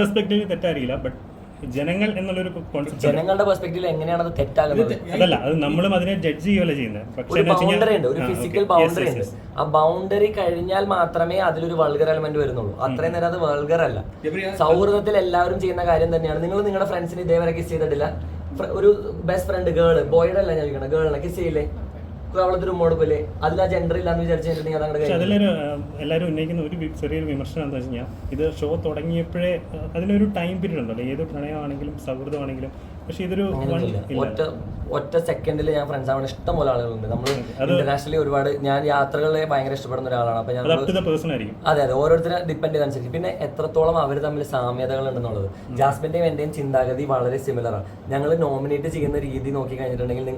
Perspective തെറ്റായിരിക്കില്ല, but ജനങ്ങൾ എന്നുള്ളൊരു concept ജനങ്ങളുടെ പെർസ്പെക്റ്റീവിൽ എങ്ങനെയാണ് അത് തെറ്റാകുന്നത്? അതല്ല, അത് നമ്മളും അതിനെ ജഡ്ജ് ചെയ്യുകയല്ല ചെയ്യുന്നത്. ഒരു ബൗണ്ടറി ഉണ്ട്, ഒരു ഫിസിക്കൽ ബൗണ്ടറി ഉണ്ട്. ആ ബൗണ്ടറി കഴിഞ്ഞാൽ മാത്രമേ അതിലൊരു വൾഗർ എലമെന്റ് വരുന്നുള്ളൂ. അത്രയും നേരം അത് വൾഗർ അല്ല. സൗഹൃദത്തിൽ എല്ലാവരും ചെയ്യുന്ന കാര്യം തന്നെയാണ്. നിങ്ങൾ നിങ്ങളുടെ ഫ്രണ്ട്സിന് ഇതേവരെ കിസ് ചെയ്തിട്ടില്ല? ഒരു ബെസ്റ്റ് ഫ്രണ്ട് ഗേള്, ബോയുടെ അല്ല ഞാൻ ചോദിക്കണം, ഗേളിനെ കിസ് ചെയ്യില്ലേ? അവളത്തൊരു മോഡല്ലേ? അതിൽ ആ ജെൻഡർ ഇല്ലാന്ന് വിചാരിച്ചിട്ടുണ്ടെങ്കിൽ അതങ്ങനെ എല്ലാവരും ഉന്നയിക്കുന്ന ഒരു ചെറിയൊരു വിമർശനം എന്താ വെച്ച് കഴിഞ്ഞാൽ, ഇത് ഷോ തുടങ്ങിയപ്പോഴേ അതിനൊരു ടൈം പീരീഡ് ഉണ്ടല്ലോ, ഏത് പ്രണയമാണെങ്കിലും സൗഹൃദമാണെങ്കിലും. പക്ഷെ ഇതൊരു ഒറ്റ സെക്കൻഡിൽ ഞാൻ ഫ്രണ്ട്സ് ആവാൻ ഇഷ്ടം പോലെ ആളുകളുണ്ട്. നമ്മൾ ഇന്റർനാഷണലി ഒരുപാട്, ഞാൻ യാത്രകളെ ഭയങ്കര ഇഷ്ടപ്പെടുന്ന ഒരാളാണ്. അപ്പൊ ഞാൻ അതെ ഓരോരുത്തരെ ഡിപ്പെൻഡ് ചെയ്തനുസരിച്ച്. പിന്നെ എത്രത്തോളം അവർ തമ്മിൽ സാമ്യതകൾ ഉണ്ടെന്നുള്ളത്. ജാസ്മിന്റെയും എന്റെയും ചിന്താഗതി വളരെ സിമിലർ ആണ്. ഞങ്ങൾ നോമിനേറ്റ് ചെയ്യുന്ന രീതി നോക്കി കഴിഞ്ഞിട്ടുണ്ടെങ്കിൽ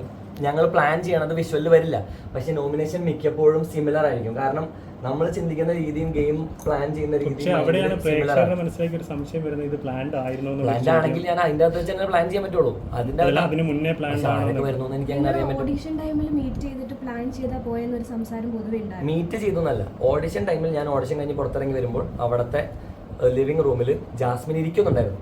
ഞങ്ങൾ പ്ലാൻ ചെയ്യണത് വിഷ്വലിൽ വരില്ല, പക്ഷെ നോമിനേഷൻ മിക്കപ്പോഴും സിമിലർ ആയിരിക്കും. കാരണം നമ്മൾ ചിന്തിക്കുന്ന രീതിയും ഗെയിം പ്ലാൻ ചെയ്യുന്ന രീതിയും ആണെങ്കിൽ ഞാൻ അതിന്റെ അകത്ത് വെച്ച് പ്ലാൻ ചെയ്യാൻ പറ്റുള്ളൂ. അതിന്റെ വരുന്നു എനിക്ക് അങ്ങനെ അറിയാൻ പറ്റും. മീറ്റ് ചെയ്തൊന്നല്ല, ഓഡിഷൻ ടൈമിൽ ഞാൻ ഓഡിഷൻ കഴിഞ്ഞ് പുറത്തിറങ്ങി വരുമ്പോൾ അവിടുത്തെ ലിവിംഗ് റൂമിൽ ജാസ്മിൻ ഇരിക്കുന്നുണ്ടായിരുന്നു.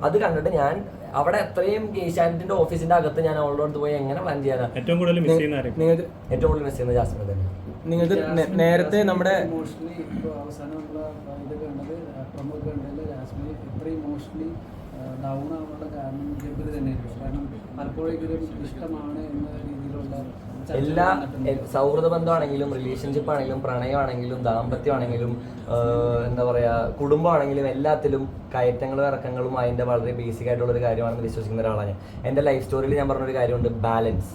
അത് കണ്ടിട്ട് ഞാൻ അവിടെ അത്രയും ഏഷ്യാനെറ്റിന്റെ ഓഫീസിന്റെ അകത്ത് ഞാൻ അവളുടെ അടുത്ത് പോയി എങ്ങനെ പ്ലാൻ ചെയ്യാനാ? ഏറ്റവും കൂടുതൽ മിസ് ചെയ്യുന്ന ജാസ്മിനെ തന്നെ. നിങ്ങൾക്ക് നേരത്തെ നമ്മുടെ ഡൗൺ ആവാനുള്ള കാരണം ഗബ്രി തന്നെയായിരിക്കും. കാരണം പലപ്പോഴെങ്കിലും ഇഷ്ടമാണ് എന്ന രീതിയിലുള്ള എല്ലാ സൗഹൃദ ബന്ധമാണെങ്കിലും റിലേഷൻഷിപ്പ് ആണെങ്കിലും പ്രണയമാണെങ്കിലും ദാമ്പത്യമാണെങ്കിലും എന്താ പറയാ കുടുംബമാണെങ്കിലും എല്ലാത്തിലും കയറ്റങ്ങളും ഇറക്കങ്ങളും അതിന്റെ വളരെ ബേസിക് ആയിട്ടുള്ള ഒരു കാര്യമാണെന്ന് വിശ്വസിക്കുന്ന ഒരാളാണ് ഞാൻ. എൻ്റെ ലൈഫ് സ്റ്റോറിയിൽ ഞാൻ പറഞ്ഞൊരു കാര്യമുണ്ട്, ബാലൻസ്.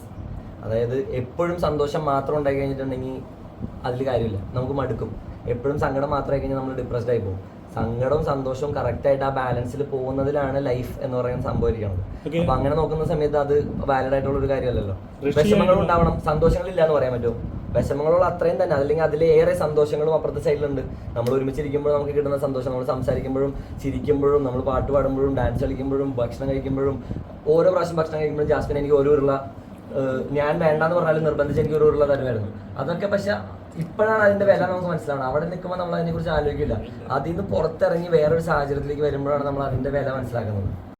അതായത് എപ്പോഴും സന്തോഷം മാത്രം ഉണ്ടായി കഴിഞ്ഞിട്ടുണ്ടെങ്കിൽ അതിൽ കാര്യമില്ല, നമുക്ക് മടുക്കും. എപ്പോഴും സങ്കടം മാത്രമായി കഴിഞ്ഞാൽ നമ്മൾ ഡിപ്രസ്ഡ് ആയി പോകും. സങ്കടവും സന്തോഷവും കറക്റ്റായിട്ട് ആ ബാലൻസിൽ പോകുന്നതിലാണ് ലൈഫ് എന്ന് പറയുന്ന സംഭവിക്കുന്നത്. അപ്പൊ അങ്ങനെ നോക്കുന്ന സമയത്ത് അത് വാലിഡ് ആയിട്ടുള്ള ഒരു കാര്യമല്ലല്ലോ. വിഷമങ്ങളും ഉണ്ടാവണം, സന്തോഷങ്ങളില്ല എന്ന് പറയാൻ പറ്റുമോ? വിഷമങ്ങളുള്ള അത്രയും തന്നെ, അല്ലെങ്കിൽ അതിലേറെ സന്തോഷങ്ങളും അപ്പുറത്തെ സൈഡിലുണ്ട്. നമ്മൾ ഒരുമിച്ചിരിക്കുമ്പോഴും നമുക്ക് കിട്ടുന്ന സന്തോഷം, നമ്മൾ സംസാരിക്കുമ്പോഴും ചിരിക്കുമ്പോഴും നമ്മൾ പാട്ട് പാടുമ്പോഴും ഡാൻസ് കളിക്കുമ്പോഴും ഭക്ഷണം കഴിക്കുമ്പോഴും, ഓരോ പ്രാവശ്യം ഭക്ഷണം കഴിക്കുമ്പോഴും ജാസ്മിൻ എനിക്ക് ഓരോ ഉരുള, ഞാൻ വേണ്ടാന്ന് പറഞ്ഞാലും നിർബന്ധിച്ച് എനിക്ക് ഒരു ഉരുള തരുമായിരുന്നു. അതൊക്കെ പക്ഷെ ഇപ്പോഴാണ് അതിന്റെ വില നമുക്ക് മനസ്സിലാവണം. അവിടെ നിൽക്കുമ്പോൾ നമ്മൾ അതിനെ കുറിച്ച് ആലോചിക്കില്ല. അതിൽ നിന്ന് പുറത്തിറങ്ങി വേറൊരു സാഹചര്യത്തിലേക്ക് വരുമ്പോഴാണ് നമ്മൾ അതിന്റെ വില മനസ്സിലാക്കുന്നത്.